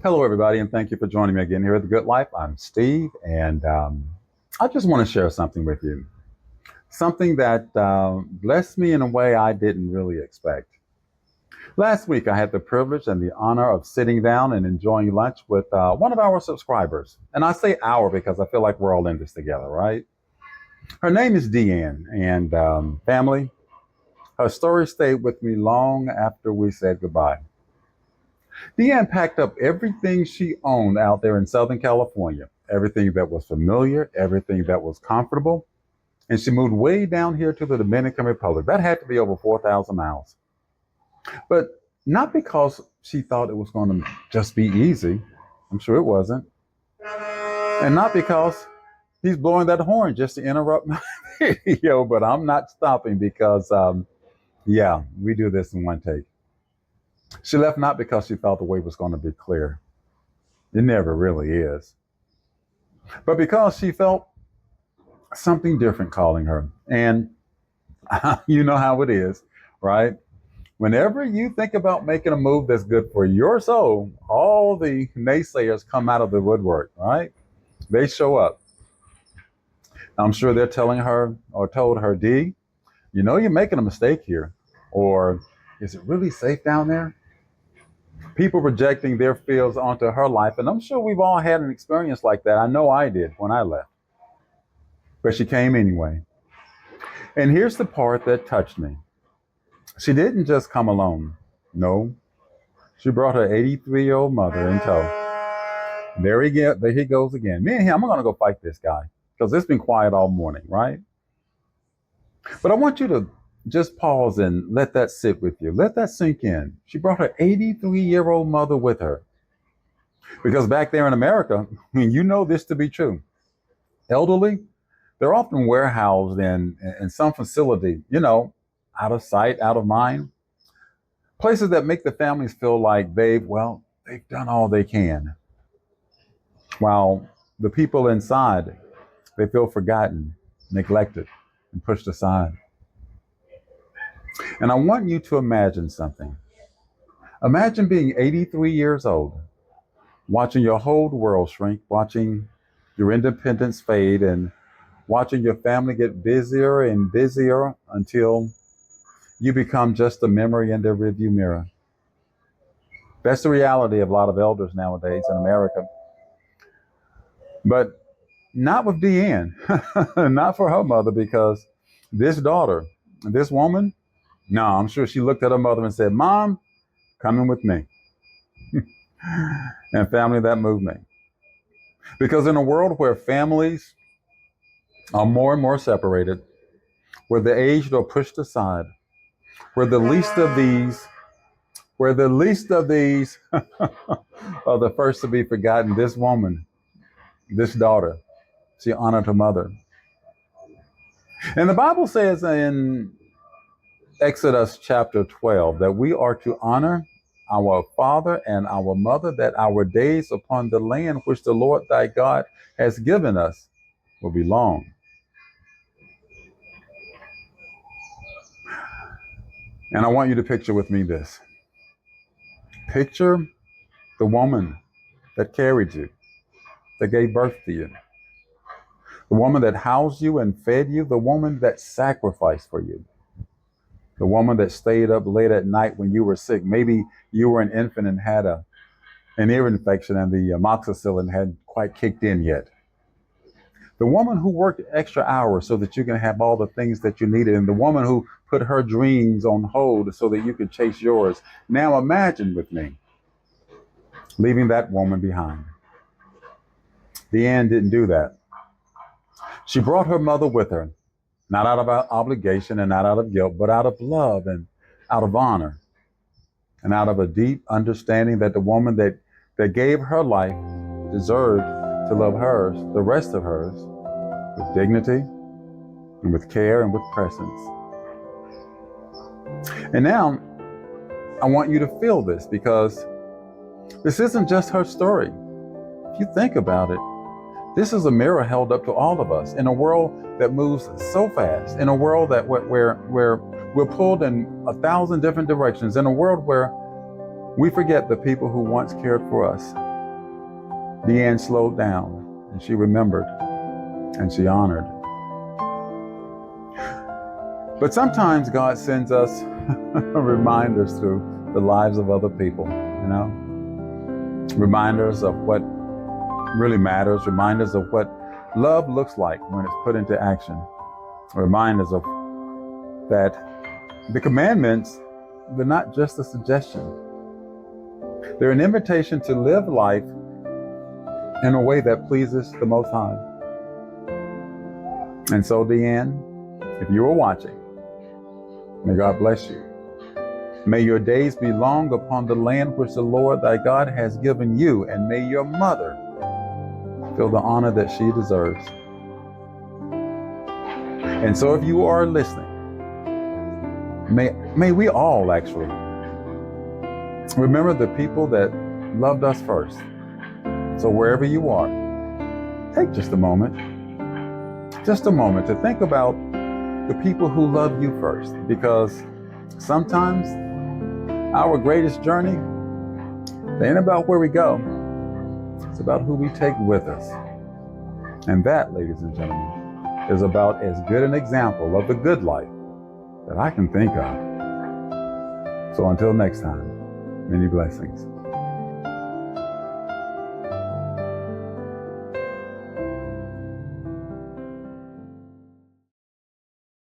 Hello, everybody, and thank you for joining me again here at The Good Life. I'm Steve, and I just want to share something with you. Something that blessed me in a way I didn't really expect. Last week, I had the privilege and the honor of sitting down and enjoying lunch with one of our subscribers. And I say our because I feel like we're all in this together, right? Her name is Deanne, and family, her story stayed with me long after we said goodbye. Deanne packed up everything she owned out there in Southern California, everything that was familiar, everything that was comfortable, and she moved way down here to the Dominican Republic. That had to be over 4,000 miles. But not because she thought it was going to just be easy. I'm sure it wasn't. And not because he's blowing that horn just to interrupt my video, but I'm not stopping because, yeah, we do this in one take. She left not because she thought the way was going to be clear. It never really is. But because she felt something different calling her. And you know how it is, right? Whenever you think about making a move that's good for your soul, all the naysayers come out of the woodwork, right? They show up. I'm sure they're telling her or told her, D, you know you're making a mistake here. Or is it really safe down there? People projecting their fears onto her life. And I'm sure we've all had an experience like that. I know I did when I left. But she came anyway. And here's the part that touched me. She didn't just come alone. No, she brought her 83-year-old mother in tow. There he goes again. Me and him, I'm going to go fight this guy because it's been quiet all morning, right? But I want you to just pause and let that sit with you. Let that sink in. She brought her 83-year-old mother with her. Because back there in America, you know this to be true. Elderly, they're often warehoused in some facility, out of sight, out of mind. Places that make the families feel like they've done all they can. While the people inside, they feel forgotten, neglected, and pushed aside. And I want you to imagine something. Imagine being 83 years old, watching your whole world shrink, watching your independence fade, and watching your family get busier and busier until you become just a memory in their rearview mirror. That's the reality of a lot of elders nowadays in America. But not with Deanne, not for her mother, because this daughter, this woman, no, I'm sure she looked at her mother and said, Mom, come in with me. And family, that moved me. Because in a world where families are more and more separated, where the aged are pushed aside, where the least of these are the first to be forgotten, this woman, this daughter, she honored her mother. And the Bible says in Exodus chapter 12 that we are to honor our father and our mother, that our days upon the land which the Lord thy God has given us will be long. And I want you to picture with me this. Picture the woman that carried you, that gave birth to you, the woman that housed you and fed you, the woman that sacrificed for you, the woman that stayed up late at night when you were sick. Maybe you were an infant and had an ear infection and the amoxicillin hadn't quite kicked in yet. The woman who worked extra hours so that you can have all the things that you needed, and the woman who put her dreams on hold so that you could chase yours. Now imagine with me leaving that woman behind. Deanne didn't do that. She brought her mother with her, not out of obligation and not out of guilt, but out of love and out of honor and out of a deep understanding that the woman that gave her life deserved to love hers, the rest of hers, with dignity and with care and with presence. And now I want you to feel this, because this isn't just her story. If you think about it, this is a mirror held up to all of us in a world that moves so fast, in a world that where we're pulled in 1,000 different directions, in a world where we forget the people who once cared for us, Deanne slowed down, and she remembered, and she honored. But sometimes God sends us reminders through the lives of other people, reminders of what really matters, reminders of what love looks like when it's put into action, reminders of that the commandments, they're not just a suggestion. They're an invitation to live life in a way that pleases the Most High. And so, Deanne, if you are watching, may God bless you. May your days be long upon the land which the Lord thy God has given you, and may your mother feel the honor that she deserves. And so if you are listening, may we all actually remember the people that loved us first. So wherever you are, take just a moment to think about the people who love you first, because sometimes our greatest journey ain't about where we go. It's about who we take with us. And that, ladies and gentlemen, is about as good an example of the good life that I can think of. So until next time, many blessings.